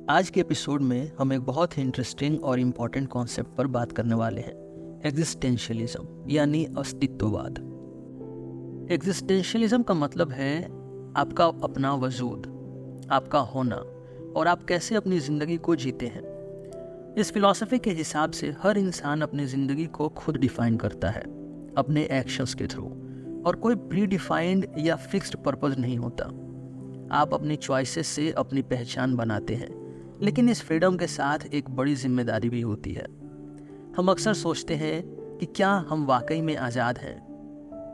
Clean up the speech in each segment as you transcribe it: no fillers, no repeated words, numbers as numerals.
आज के एपिसोड में हम एक बहुत ही इंटरेस्टिंग और इम्पॉर्टेंट कॉन्सेप्ट पर बात करने वाले हैं, एग्जिस्टेंशियलिज्म यानी अस्तित्ववाद। एग्जिस्टेंशियलिज्म का मतलब है आपका अपना वजूद, आपका होना और आप कैसे अपनी ज़िंदगी को जीते हैं। इस फिलॉसफी के हिसाब से हर इंसान अपनी ज़िंदगी को खुद डिफाइन करता है अपने एक्शंस के थ्रू, और कोई प्री डिफाइंड या फिक्स्ड पर्पस नहीं होता। आप अपनी चॉइसेस से अपनी पहचान बनाते हैं, लेकिन इस फ्रीडम के साथ एक बड़ी जिम्मेदारी भी होती है। हम अक्सर सोचते हैं कि क्या हम वाकई में आज़ाद हैं?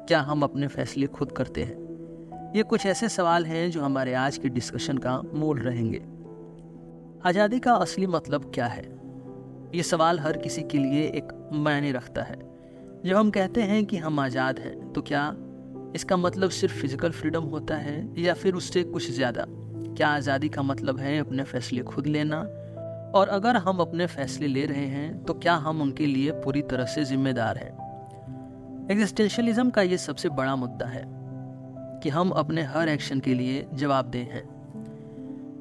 क्या हम अपने फैसले खुद करते हैं? ये कुछ ऐसे सवाल हैं जो हमारे आज के डिस्कशन का मूल रहेंगे। आज़ादी का असली मतलब क्या है? ये सवाल हर किसी के लिए एक मायने रखता है। जब हम कहते हैं कि हम आज़ाद हैं, तो क्या इसका मतलब सिर्फ फिजिकल फ्रीडम होता है या फिर उससे कुछ ज़्यादा? क्या आज़ादी का मतलब है अपने फैसले खुद लेना? और अगर हम अपने फैसले ले रहे हैं तो क्या हम उनके लिए पूरी तरह से जिम्मेदार हैं? एग्जिस्टेंशियलिज्म का ये सबसे बड़ा मुद्दा है कि हम अपने हर एक्शन के लिए जवाबदेह हैं।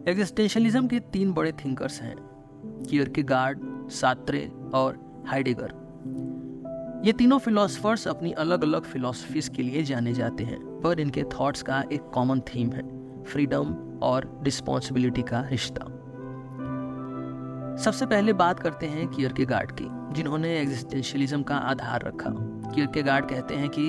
एग्जिस्टेंशियलिज्म के 3 बड़े थिंकर्स हैं, कियरकेगार्ड, सार्त्रे और हाइडेगर। ये तीनों फिलोसफर्स अपनी अलग अलग फिलॉसफीज के लिए जाने जाते हैं, पर इनके थॉट्स का एक कॉमन थीम है, फ्रीडम और रिस्पॉन्सिबिलिटी का रिश्ता। सबसे पहले बात करते हैं कियरकेगार्ड की, जिन्होंने एग्जिस्टेंशियलिज्म का आधार रखा। कियरकेगार्ड कहते हैं कि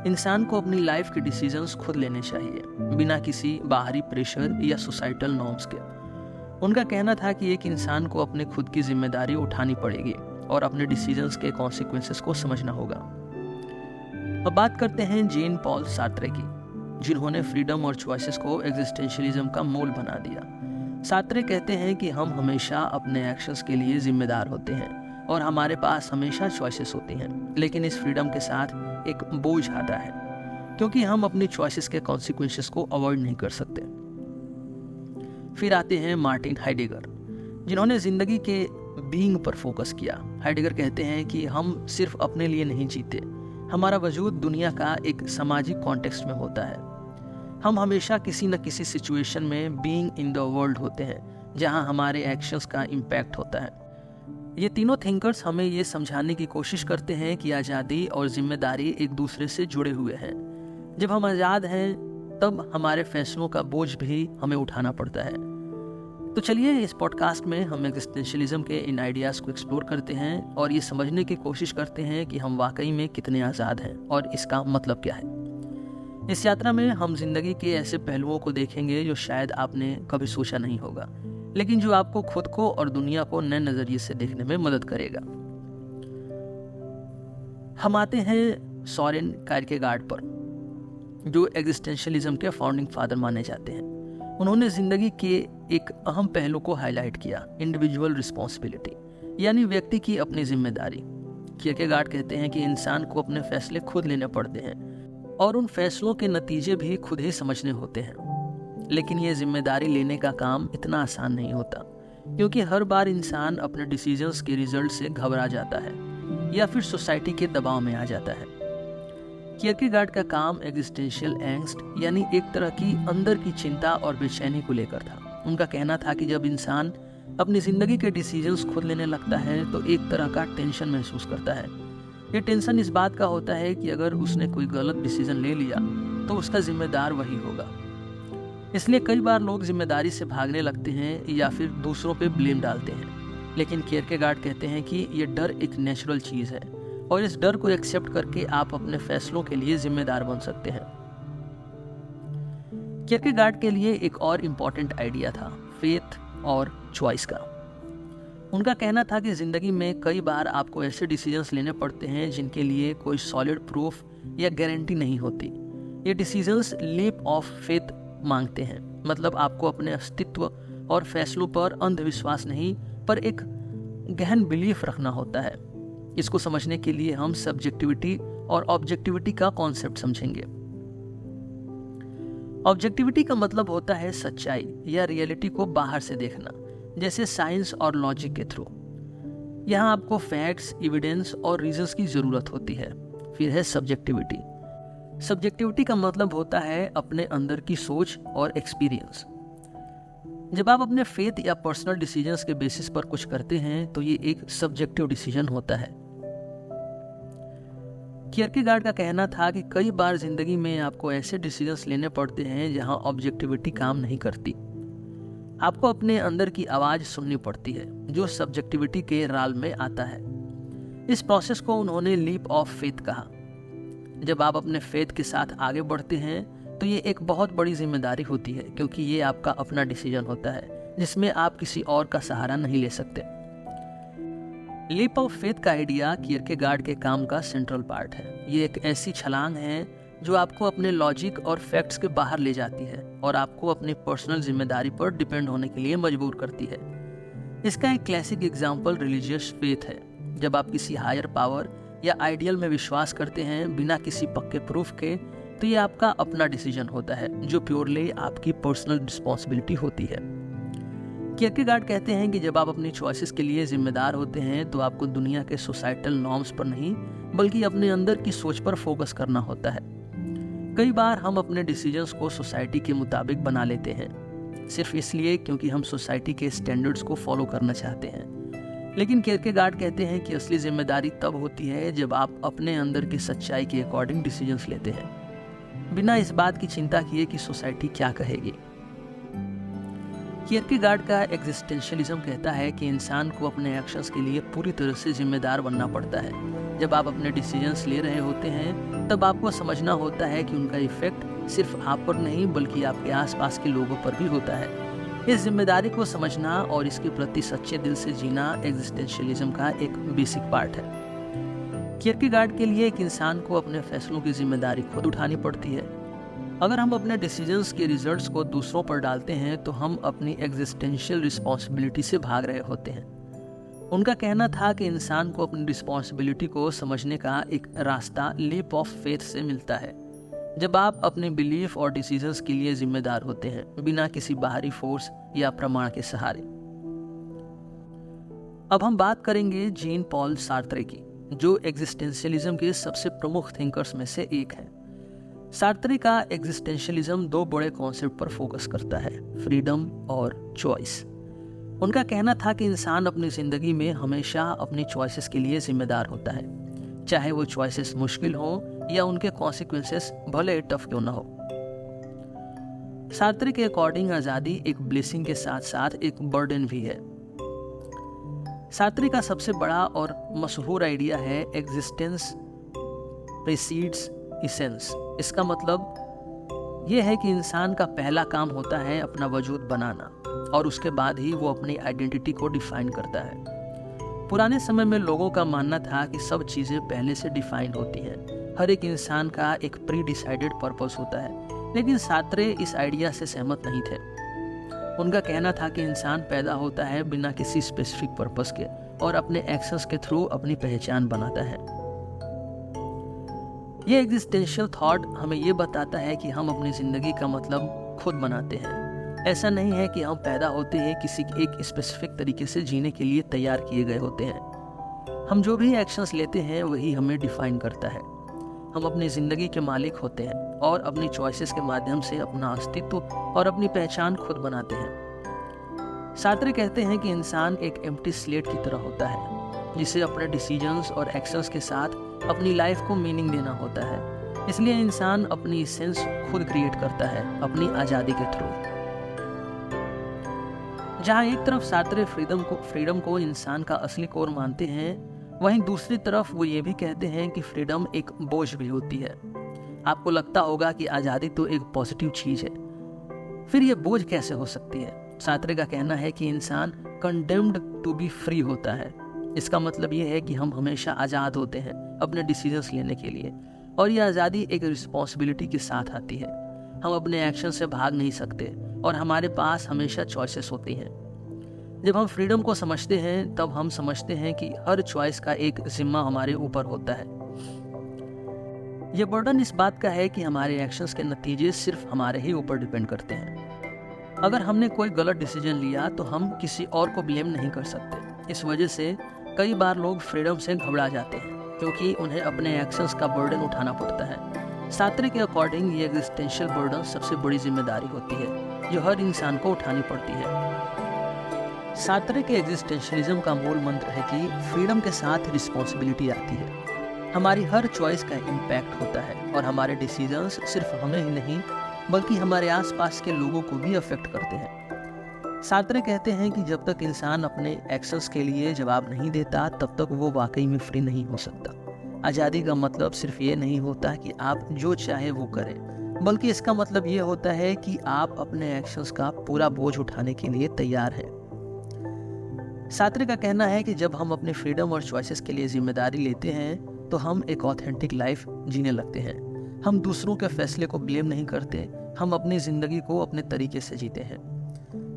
इंसान को अपनी लाइफ के डिसीजंस खुद लेने चाहिए, बिना किसी बाहरी प्रेशर या सोसाइटल नॉर्म्स के। उनका कहना था कि एक इंसान को अपने खुद की जिम्मेदारी उठानी पड़ेगी और अपने डिसीजंस के कॉन्सिक्वेंसेस को समझना होगा। अब बात करते हैं जेन पॉल सार्त्रे की, जिन्होंने फ्रीडम और चॉइसेस को एग्जिस्टेंशियलिज्म का मूल बना दिया। सार्त्रे कहते हैं कि हम हमेशा अपने एक्शंस के लिए जिम्मेदार होते हैं और हमारे पास हमेशा चॉइसेस होती हैं, लेकिन इस फ्रीडम के साथ एक बोझ आता है, क्योंकि हम अपनी चॉइसेस के कॉन्सिक्वेंसेस को अवॉइड नहीं कर सकते। फिर आते हैं मार्टिन हाइडेगर, जिन्होंने जिंदगी के बीइंग पर फोकस किया। हाइडेगर कहते हैं कि हम सिर्फ अपने लिए नहीं जीते, हमारा वजूद दुनिया का एक सामाजिक कॉन्टेक्स्ट में होता है। हम हमेशा किसी न किसी सिचुएशन में बीइंग इन द वर्ल्ड होते हैं, जहां हमारे एक्शंस का इम्पैक्ट होता है। ये तीनों थिंकर्स हमें ये समझाने की कोशिश करते हैं कि आज़ादी और जिम्मेदारी एक दूसरे से जुड़े हुए हैं। जब हम आज़ाद हैं, तब हमारे फैसलों का बोझ भी हमें उठाना पड़ता है। तो चलिए इस पॉडकास्ट में हम एग्जिस्टेंशियलिज्म के इन आइडियाज़ को एक्सप्लोर करते हैं और ये समझने की कोशिश करते हैं कि हम वाकई में कितने आज़ाद हैं और इसका मतलब क्या है। इस यात्रा में हम जिंदगी के ऐसे पहलुओं को देखेंगे जो शायद आपने कभी सोचा नहीं होगा, लेकिन जो आपको खुद को और दुनिया को नए नज़रिए से देखने में मदद करेगा। हम आते हैं सोरेन कायरकेगार्ड पर, जो एग्जिस्टेंशियलिज्म के फाउंडिंग फादर माने जाते हैं। उन्होंने जिंदगी के एक अहम पहलू को हाईलाइट किया, इंडिविजुअल रिस्पॉन्सिबिलिटी, यानी व्यक्ति की अपनी जिम्मेदारी। कियरकेगार्ड कहते हैं कि इंसान को अपने फैसले खुद लेने पड़ते हैं और उन फैसलों के नतीजे भी खुद ही समझने होते हैं। लेकिन ये जिम्मेदारी लेने का काम इतना आसान नहीं होता, क्योंकि हर बार इंसान अपने डिसीजंस के रिजल्ट से घबरा जाता है या फिर सोसाइटी के दबाव में आ जाता है। कियरकेगार्ड का काम एग्जिस्टेंशियल एंग्स्ट यानी एक तरह की अंदर की चिंता और बेचैनी को लेकर था। उनका कहना था कि जब इंसान अपनी ज़िंदगी के डिसीजंस खुद लेने लगता है तो एक तरह का टेंशन महसूस करता है। ये टेंशन इस बात का होता है कि अगर उसने कोई गलत डिसीजन ले लिया तो उसका जिम्मेदार वही होगा। इसलिए कई बार लोग जिम्मेदारी से भागने लगते हैं या फिर दूसरों पे ब्लेम डालते हैं। लेकिन कियरकेगार्ड कहते हैं कि ये डर एक नेचुरल चीज़ है और इस डर को एक्सेप्ट करके आप अपने फैसलों के लिए जिम्मेदार बन सकते हैं। कियरकेगार्ड के लिए एक और इम्पॉर्टेंट आइडिया था, फेथ और चॉइस का। उनका कहना था कि जिंदगी में कई बार आपको ऐसे डिसीजंस लेने पड़ते हैं जिनके लिए कोई सॉलिड प्रूफ या गारंटी नहीं होती। ये डिसीजंस लीप ऑफ फेथ मांगते हैं, मतलब आपको अपने अस्तित्व और फैसलों पर अंधविश्वास नहीं, पर एक गहन बिलीफ रखना होता है। इसको समझने के लिए हम सब्जेक्टिविटी और ऑब्जेक्टिविटी का कॉन्सेप्ट समझेंगे। ऑब्जेक्टिविटी का मतलब होता है सच्चाई या रियलिटी को बाहर से देखना, जैसे साइंस और लॉजिक के थ्रू। यहाँ आपको फैक्ट्स, एविडेंस और रीजंस की जरूरत होती है। फिर है सब्जेक्टिविटी। सब्जेक्टिविटी का मतलब होता है अपने अंदर की सोच और एक्सपीरियंस। जब आप अपने फेथ या पर्सनल डिसीजंस के बेसिस पर कुछ करते हैं तो ये एक सब्जेक्टिव डिसीजन होता है। कियरकेगार्ड का कहना था कि कई बार जिंदगी में आपको ऐसे डिसीजंस लेने पड़ते हैं जहां ऑब्जेक्टिविटी काम नहीं करती। आपको अपने अंदर की आवाज सुननी पड़ती है जो सब्जेक्टिविटी के राल में आता है। इस प्रोसेस को उन्होंने लीप ऑफ फेथ कहा। जब आप अपने फेथ के साथ आगे बढ़ते हैं तो ये एक बहुत बड़ी जिम्मेदारी होती है, क्योंकि ये आपका अपना डिसीजन होता है जिसमें आप किसी और का सहारा नहीं ले सकते। लीप ऑफ फेथ का आइडिया कियरकेगार्ड के काम का सेंट्रल पार्ट है। ये एक ऐसी छलांग है जो आपको अपने लॉजिक और फैक्ट्स के बाहर ले जाती है और आपको अपनी पर्सनल जिम्मेदारी पर डिपेंड होने के लिए मजबूर करती है। इसका एक क्लासिक एग्जाम्पल रिलीजियस फेथ है। जब आप किसी हायर पावर या आइडियल में विश्वास करते हैं बिना किसी पक्के प्रूफ के, तो ये आपका अपना डिसीजन होता है जो प्योरली आपकी पर्सनल रिस्पॉन्सिबिलिटी होती है। कियरकेगार्ड कहते हैं कि जब आप अपनी चॉइसेस के लिए जिम्मेदार होते हैं तो आपको दुनिया के सोसाइटल नॉर्म्स पर नहीं बल्कि अपने अंदर की सोच पर फोकस करना होता है। कई बार हम अपने डिसीजंस को सोसाइटी के मुताबिक बना लेते हैं सिर्फ इसलिए क्योंकि हम सोसाइटी के स्टैंडर्ड्स को फॉलो करना चाहते हैं। लेकिन कियरकेगार्ड कहते हैं कि असली जिम्मेदारी तब होती है जब आप अपने अंदर की सच्चाई के अकॉर्डिंग डिसीजंस लेते हैं बिना इस बात की चिंता किए कि सोसाइटी क्या कहेगी। कियरकेगार्ड का एग्जिस्टेंशियलिज्म कहता है कि इंसान को अपने एक्शंस के लिए पूरी तरह से जिम्मेदार बनना पड़ता है। जब आप अपने डिसीजंस ले रहे होते हैं तब आपको समझना होता है कि उनका इफेक्ट सिर्फ आप पर नहीं बल्कि आपके आसपास के लोगों पर भी होता है। इस जिम्मेदारी को समझना और इसके प्रति सच्चे दिल से जीना एग्जिस्टेंशियलिज्म का एक बेसिक पार्ट है। कियरकेगार्ड के लिए एक इंसान को अपने फैसलों की जिम्मेदारी खुद उठानी पड़ती है। अगर हम अपने डिसीजंस के रिजल्ट्स को दूसरों पर डालते हैं तो हम अपनी एग्जिस्टेंशियल रिस्पॉन्सिबिलिटी से भाग रहे होते हैं। उनका कहना था कि इंसान को अपनी रिस्पॉन्सिबिलिटी को समझने का एक रास्ता लीप ऑफ फेथ से मिलता है, जब आप अपने बिलीफ और डिसीजंस के लिए जिम्मेदार होते हैं बिना किसी बाहरी फोर्स या प्रमाण के सहारे। अब हम बात करेंगे जीन पॉल सार्त्रे की, जो एग्जिस्टेंशियलिज्म के सबसे प्रमुख थिंकर्स में से एक है। सार्त्रे का एग्जिस्टेंशियलिज्म दो बड़े कॉन्सेप्ट पर फोकस करता है, फ्रीडम और चॉइस। उनका कहना था कि इंसान अपनी जिंदगी में हमेशा अपनी चॉइसेस के लिए जिम्मेदार होता है, चाहे वो चॉइसेस मुश्किल हो या उनके कॉन्सिक्वेंसेस भले टफ क्यों ना हो। सार्त्रे के अकॉर्डिंग आज़ादी एक ब्लेसिंग के साथ साथ एक बर्डन भी है। सार्त्रे का सबसे बड़ा और मशहूर आइडिया है एग्जिस्टेंस प्रीसीड्स इसेंस। इसका मतलब यह है कि इंसान का पहला काम होता है अपना वजूद बनाना और उसके बाद ही वो अपनी आइडेंटिटी को डिफाइन करता है। पुराने समय में लोगों का मानना था कि सब चीज़ें पहले से डिफाइन होती हैं, हर एक इंसान का एक प्री डिसाइडेड पर्पस होता है। लेकिन सार्त्रे इस आइडिया से सहमत नहीं थे। उनका कहना था कि इंसान पैदा होता है बिना किसी स्पेसिफिक पर्पस के और अपने एक्शंस के थ्रू अपनी पहचान बनाता है। ये एग्जिस्टेंशियल थॉट हमें ये बताता है कि हम अपनी ज़िंदगी का मतलब खुद बनाते हैं। ऐसा नहीं है कि हम पैदा होते हैं किसी एक स्पेसिफिक तरीके से जीने के लिए तैयार किए गए होते हैं। हम जो भी एक्शंस लेते हैं वही हमें डिफाइन करता है। हम अपनी ज़िंदगी के मालिक होते हैं और अपनी चॉइसेस के माध्यम से अपना अस्तित्व और अपनी पहचान खुद बनाते हैं। सार्त्रे कहते हैं कि इंसान एक एम्प्टी स्लेट की तरह होता है जिसे अपने डिसीजंस और एक्शंस के साथ अपनी लाइफ को मीनिंग देना होता है। इसलिए इंसान अपनी सेंस खुद क्रिएट करता है अपनी आज़ादी के थ्रू। जहाँ एक तरफ सार्त्रे फ्रीडम को इंसान का असली कोर मानते हैं, वहीं दूसरी तरफ वो ये भी कहते हैं कि फ्रीडम एक बोझ भी होती है। आपको लगता होगा कि आज़ादी तो एक पॉजिटिव चीज़ है, फिर ये बोझ कैसे हो सकती है? सार्त्रे का कहना है कि इंसान कंडेम्ड टू बी फ्री होता है। इसका मतलब ये है कि हम हमेशा आज़ाद होते हैं अपने डिसीजंस लेने के लिए, और ये आज़ादी एक रिस्पॉन्सिबिलिटी के साथ आती है। हम अपने एक्शन से भाग नहीं सकते और हमारे पास हमेशा चॉइसेस होती हैं। जब हम फ्रीडम को समझते हैं तब हम समझते हैं कि हर चॉइस का एक जिम्मा हमारे ऊपर होता है। यह बर्डन इस बात का है कि हमारे एक्शंस के नतीजे सिर्फ हमारे ही ऊपर डिपेंड करते हैं। अगर हमने कोई गलत डिसीजन लिया तो हम किसी और को ब्लेम नहीं कर सकते। इस वजह से कई बार लोग फ्रीडम से घबरा जाते हैं क्योंकि उन्हें अपने एक्शंस का बर्डन उठाना पड़ता है। सार्त्रे के अकॉर्डिंग ये एग्जिस्टेंशियल बर्डन सबसे बड़ी जिम्मेदारी होती है। जो हर इंसान को उठानी पड़ती है। सार्त्रे के एग्जिस्टेंशियलिज्म का मूल मंत्र है कि फ्रीडम के साथ रिस्पॉन्सिबिलिटी आती है। हमारी हर चॉइस का इम्पैक्ट होता है और हमारे डिसीजंस सिर्फ हमें ही नहीं बल्कि हमारे आसपास के लोगों को भी अफेक्ट करते हैं। सार्त्रे कहते हैं कि जब तक इंसान अपने एक्शंस के लिए जवाब नहीं देता तब तक वो वाकई में फ्री नहीं हो सकता। आज़ादी का मतलब सिर्फ ये नहीं होता कि आप जो चाहे वो करें, बल्कि इसका मतलब ये होता है कि आप अपने एक्शंस का पूरा बोझ उठाने के लिए तैयार हैं। सार्त्रे का कहना है कि जब हम अपने फ्रीडम और चॉइसेस के लिए जिम्मेदारी लेते हैं तो हम एक ऑथेंटिक लाइफ जीने लगते हैं। हम दूसरों के फैसले को ब्लेम नहीं करते, हम अपनी ज़िंदगी को अपने तरीके से जीते हैं।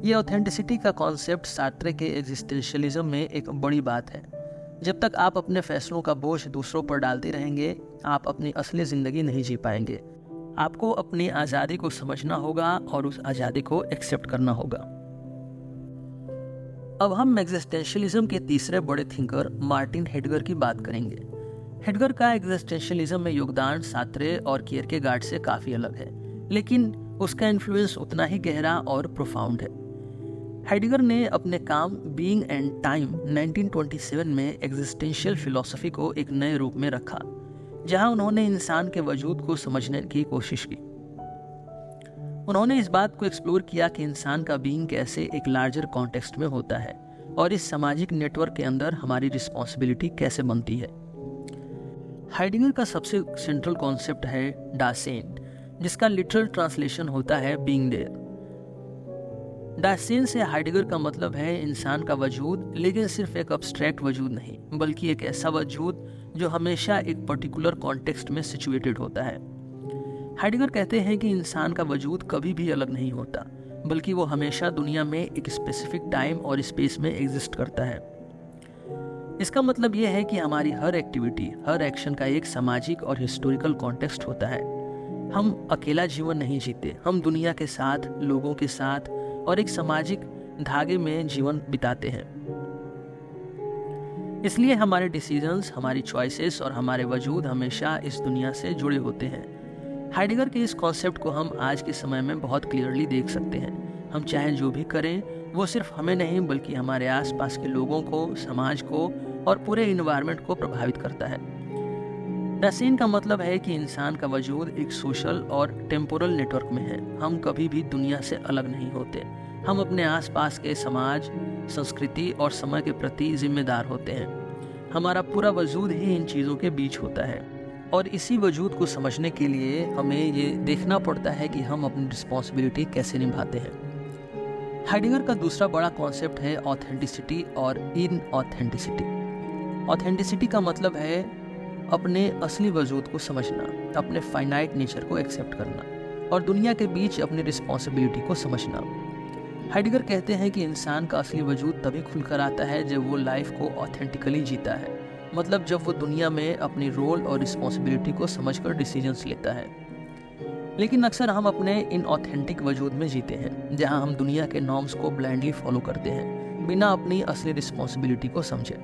ये ऑथेंटिसिटी का कॉन्सेप्ट सार्त्रे के एग्जिस्टेंशियलिज्म में एक बड़ी बात है। जब तक आप अपने फैसलों का बोझ दूसरों पर डालते रहेंगे, आप अपनी असली ज़िंदगी नहीं जी पाएंगे। आपको अपनी आज़ादी को समझना होगा और उस आज़ादी को एक्सेप्ट करना होगा। अब हम एग्जिस्टेंशियलिज्म के तीसरे बड़े थिंकर मार्टिन हेडगर की बात करेंगे। हेडगर का एग्जिस्टेंशियलिज्म में योगदान सार्त्रे और कियरकेगार्ड से काफ़ी अलग है, लेकिन उसका इन्फ्लुएंस उतना ही गहरा और प्रोफाउंड है। हेडगर ने अपने काम बीइंग एंड टाइम 1927 में एग्जिस्टेंशियल फिलॉसफी को एक नए रूप में रखा, जहां उन्होंने इंसान के वजूद को समझने की कोशिश की। उन्होंने इस बात को एक्सप्लोर किया कि इंसान का बीइंग कैसे एक लार्जर कॉन्टेक्स्ट में होता है और इस सामाजिक नेटवर्क के अंदर हमारी रिस्पॉन्सिबिलिटी कैसे बनती है। हाइडिगर का सबसे सेंट्रल कॉन्सेप्ट है डासेन, जिसका लिटरल ट्रांसलेशन होता है बीइंग देयर। डासेन से हाइडिगर का मतलब है इंसान का वजूद, लेकिन सिर्फ एक अब्स्ट्रैक्ट वजूद नहीं, बल्कि एक ऐसा वजूद जो हमेशा एक पर्टिकुलर कॉन्टेक्स्ट में सिचुएटेड होता है। हाइडिगर कहते हैं कि इंसान का वजूद कभी भी अलग नहीं होता, बल्कि वो हमेशा दुनिया में एक स्पेसिफिक टाइम और स्पेस में एग्जिस्ट करता है। इसका मतलब यह है कि हमारी हर एक्टिविटी, हर एक्शन का एक सामाजिक और हिस्टोरिकल कॉन्टेक्स्ट होता है। हम अकेला जीवन नहीं जीते, हम दुनिया के साथ, लोगों के साथ और एक सामाजिक धागे में जीवन बिताते हैं। इसलिए हमारे डिसीजंस, हमारी चॉइसेस और हमारे वजूद हमेशा इस दुनिया से जुड़े होते हैं। हाइडिगर के इस कॉन्सेप्ट को हम आज के समय में बहुत क्लियरली देख सकते हैं। हम चाहे जो भी करें, वो सिर्फ हमें नहीं बल्कि हमारे आसपास के लोगों को, समाज को और पूरे इन्वायरमेंट को प्रभावित करता है। डासेन का मतलब है कि इंसान का वजूद एक सोशल और टेम्पोरल नेटवर्क में है। हम कभी भी दुनिया से अलग नहीं होते। हम अपने आसपास के समाज, संस्कृति और समय के प्रति जिम्मेदार होते हैं। हमारा पूरा वजूद ही इन चीज़ों के बीच होता है और इसी वजूद को समझने के लिए हमें ये देखना पड़ता है कि हम अपनी रिस्पॉन्सिबिलिटी कैसे निभाते हैं। हाइडिगर का दूसरा बड़ा कॉन्सेप्ट है ऑथेंटिसिटी और इनऑथेंटिसिटी। ऑथेंटिसिटी का मतलब है अपने असली वजूद को समझना, अपने फाइनाइट नेचर को एक्सेप्ट करना और दुनिया के बीच अपनी रिस्पॉन्सिबिलिटी को समझना। हाइडिगर कहते हैं कि इंसान का असली वजूद तभी खुलकर आता है जब वो लाइफ को ऑथेंटिकली जीता है, मतलब जब वो दुनिया में अपनी रोल और रिस्पॉन्सिबिलिटी को समझकर डिसीजंस लेता है। लेकिन अक्सर हम अपने इनऑथेंटिक वजूद में जीते हैं, जहां हम दुनिया के नॉर्म्स को ब्लाइंडली फॉलो करते हैं, बिना अपनी असली रिस्पॉन्सिबिलिटी को समझे।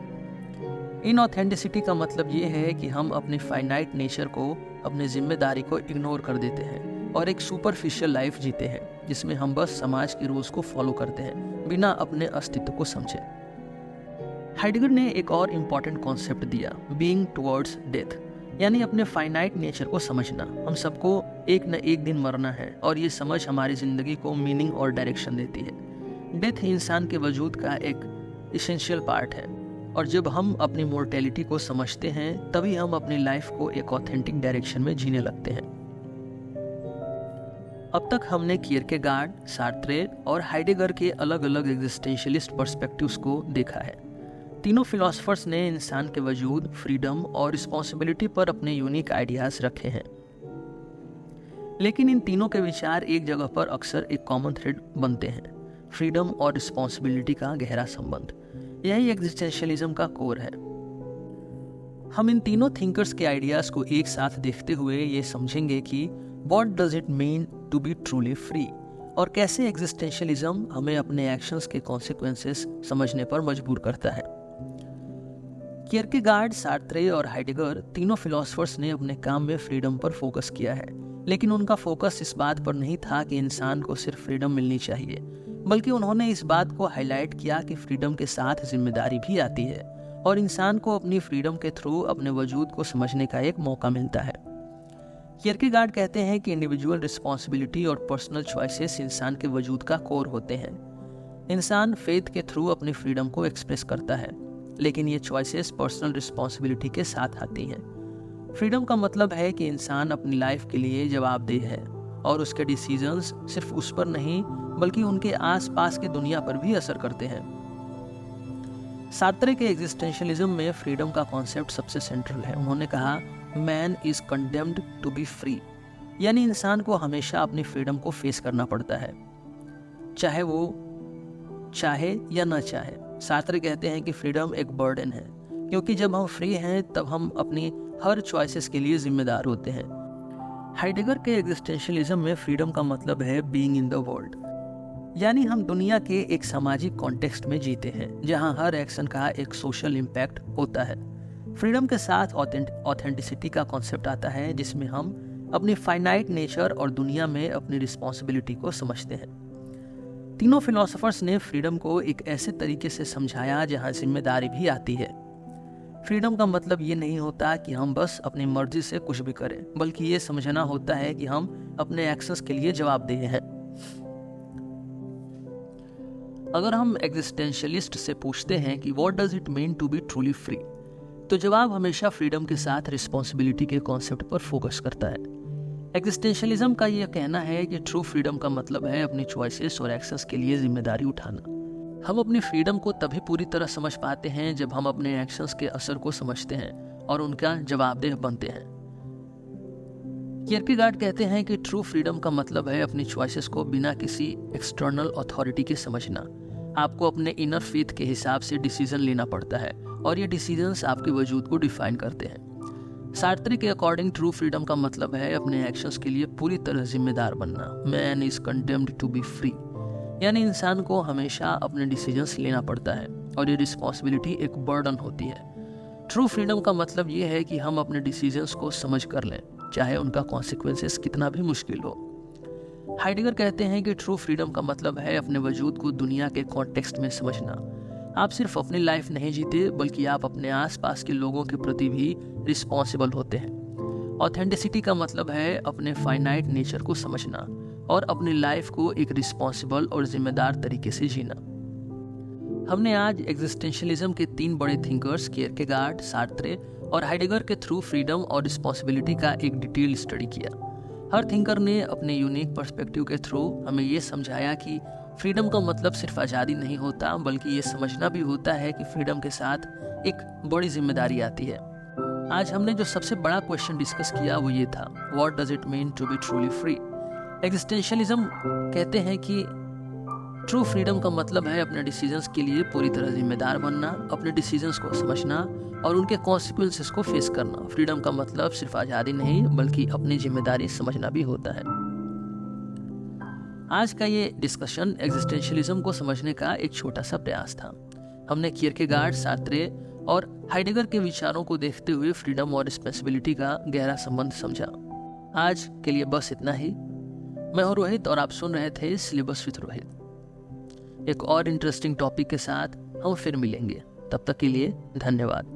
इनऑथेंटिसिटी का मतलब ये है कि हम अपने फाइनाइट नेचर को, अपनी जिम्मेदारी को इग्नोर कर देते हैं और एक सुपरफिशियल लाइफ जीते हैं, जिसमें हम बस समाज के रूल्स को फॉलो करते हैं, बिना अपने अस्तित्व को समझे। हाइडिगर ने एक और इम्पॉर्टेंट कॉन्सेप्ट दिया, बीइंग टुवर्ड्स डेथ, यानी अपने फाइनाइट नेचर को समझना। हम सबको एक न एक दिन मरना है और ये समझ हमारी ज़िंदगी को मीनिंग और डायरेक्शन देती है। डेथ इंसान के वजूद का एक इसेंशियल पार्ट है और जब हम अपनी मोर्टेलिटी को समझते हैं तभी हम अपनी लाइफ को एक ऑथेंटिक डायरेक्शन में जीने लगते हैं। अब तक हमने कियरकेगार्ड, सार्त्रे और हाइडेगर के अलग अलग एग्जिस्टेंशियलिस्ट पर्सपेक्टिव्स को देखा है। तीनों फिलोसफर्स ने इंसान के वजूद, फ्रीडम और रिस्पॉन्सिबिलिटी पर अपने यूनिक आइडियाज रखे हैं, लेकिन इन तीनों के विचार एक जगह पर अक्सर एक कॉमन थ्रेड बनते हैं, फ्रीडम और रिस्पॉन्सिबिलिटी का गहरा संबंध। यही एग्जिस्टेंशियलिज्म का कोर है। हम इन तीनों थिंकर्स के आइडियाज को एक साथ देखते हुए ये समझेंगे कि what does it mean to be truly free और कैसे एग्जिस्टेंशियलिज्म हमें अपने एक्शंस के कॉन्सिक्वेंसेस समझने पर मजबूर करता है। कियरकेगार्ड, सार्त्रे और हाइडेगर तीनों फिलोसफर्स ने अपने काम में फ्रीडम पर फोकस किया है। लेकिन उनका फोकस इस बात पर नहीं था कि इंसान को सिर्फ फ्रीडम मिलनी चाहिए, बल्कि उन्होंने इस बात को हाईलाइट किया कि फ्रीडम के साथ जिम्मेदारी भी आती है और इंसान को अपनी फ्रीडम के थ्रू अपने वजूद को समझने का एक मौका मिलता है। कियरकेगार्ड कहते हैं कि इंडिविजुअल रिस्पॉन्सिबिलिटी और पर्सनल चॉइसेस इंसान के वजूद का कोर होते हैं। इंसान फेथ के थ्रू अपनी फ्रीडम को एक्सप्रेस करता है, लेकिन ये चॉइसेस पर्सनल रिस्पॉन्सिबिलिटी के साथ आती हैं। फ्रीडम का मतलब है कि इंसान अपनी लाइफ के लिए जवाबदेह है और उसके डिसीजंस सिर्फ उस पर नहीं बल्कि उनके आसपास की दुनिया पर भी असर करते हैं। सार्त्रे के एग्जिस्टेंशियलिज्म में फ्रीडम का कॉन्सेप्ट सबसे सेंट्रल है। उन्होंने कहा, man is condemned to be free, यानी इंसान को हमेशा अपनी फ्रीडम को फेस करना पड़ता है, चाहे वो चाहे या ना चाहे। सार्त्रे कहते हैं कि फ्रीडम एक बर्डन है, क्योंकि जब हम फ्री हैं तब हम अपनी हर चॉइसेस के लिए जिम्मेदार होते हैं। हाइडेगर के एग्जिस्टेंशियलिज्म में फ्रीडम का मतलब है बीइंग इन द वर्ल्ड, यानी हम दुनिया के एक सामाजिक कॉन्टेक्स्ट में जीते हैं जहां हर एक्शन का एक सोशल इम्पैक्ट होता है। फ्रीडम के साथ ऑथेंटिसिटी का कॉन्सेप्ट आता है, जिसमें हम अपनी फाइनाइट नेचर और दुनिया में अपनी रिस्पॉन्सिबिलिटी को समझते हैं। तीनों फिलोसोफर्स ने फ्रीडम को एक ऐसे तरीके से समझाया जहां जिम्मेदारी भी आती है। फ्रीडम का मतलब ये नहीं होता कि हम बस अपनी मर्जी से कुछ भी करें, बल्कि ये समझना होता है कि हम अपने एक्शंस के लिए जवाबदेह हैं। अगर हम एग्जिस्टेंशियलिस्ट से पूछते हैं कि what does it mean to be truly free, तो जवाब हमेशा फ्रीडम के साथ रिस्पॉन्सिबिलिटी के कॉन्सेप्ट पर फोकस करता है। एग्जिस्टेंशियलिज्म का यह कहना है कि ट्रू फ्रीडम का मतलब है अपनी चॉइसेस और एक्शंस के लिए जिम्मेदारी उठाना। हम अपनी फ्रीडम को तभी पूरी तरह समझ पाते हैं जब हम अपने एक्शंस के असर को समझते हैं और उनका जवाबदेह बनते हैं। कियरकेगार्ड कहते हैं कि ट्रू फ्रीडम का मतलब है अपनी चॉइसेस को बिना किसी एक्सटर्नल अथॉरिटी के समझना। आपको अपने इनर फेथ के हिसाब से डिसीजन लेना पड़ता है और ये डिसीजंस आपके वजूद को डिफाइन करते हैं। सार्त्रे के अकॉर्डिंग ट्रू फ्रीडम का मतलब है अपने एक्शंस के लिए पूरी तरह जिम्मेदार बनना। Man is condemned to be free, यानी इंसान को हमेशा अपने डिसीजंस लेना पड़ता है और ये रिस्पॉन्सिबिलिटी एक बर्डन होती है। ट्रू फ्रीडम का मतलब ये है कि हम अपने डिसीजंस को समझ कर लें, चाहे उनका कॉन्सिक्वेंसेस कितना भी मुश्किल हो। हाइडेगर कहते हैं कि ट्रू फ्रीडम का मतलब है अपने वजूद को दुनिया के कॉन्टेक्स्ट में समझना। आप सिर्फ अपनी लाइफ नहीं जीते, बल्कि आप अपने आसपास के लोगों के प्रति भी रिस्पॉन्सिबल होते हैं। ऑथेंटिसिटी का मतलब है अपने फाइनाइट नेचर को समझना और अपनी लाइफ को एक रिस्पॉन्सिबल और जिम्मेदार तरीके से जीना। हमने आज एग्जिस्टेंशियलिज्म के 3 बड़े थिंकर्स कियरकेगार्ड, सार्त्रे और हाइडेगर के थ्रू फ्रीडम और रिस्पॉन्सिबिलिटी का एक डिटेल स्टडी किया। हर थिंकर ने अपने यूनिक पर्सपेक्टिव के थ्रू हमें ये समझाया कि फ्रीडम का मतलब सिर्फ आज़ादी नहीं होता, बल्कि ये समझना भी होता है कि फ्रीडम के साथ एक बड़ी जिम्मेदारी आती है। आज हमने जो सबसे बड़ा क्वेश्चन डिस्कस किया वो ये था, what does it mean to be truly free. Existentialism कहते हैं कि ट्रू फ्रीडम का मतलब है अपने डिसीजंस के लिए पूरी तरह जिम्मेदार बनना, अपने डिसीजंस को समझना और उनके कॉन्सिक्वेंसेस को फेस करना। फ्रीडम का मतलब सिर्फ आज़ादी नहीं, बल्कि अपनी जिम्मेदारी समझना भी होता है। आज का ये डिस्कशन एग्जिस्टेंशियलिज्म को समझने का एक छोटा सा प्रयास था। हमने कियरकेगार्ड, सार्त्रे और हाइडेगर के विचारों को देखते हुए फ्रीडम और रिस्पॉन्सिबिलिटी का गहरा संबंध समझा। आज के लिए बस इतना ही। मैं हूं रोहित और आप सुन रहे थे सिलेबस विद रोहित। एक और इंटरेस्टिंग टॉपिक के साथ हम फिर मिलेंगे। तब तक के लिए धन्यवाद।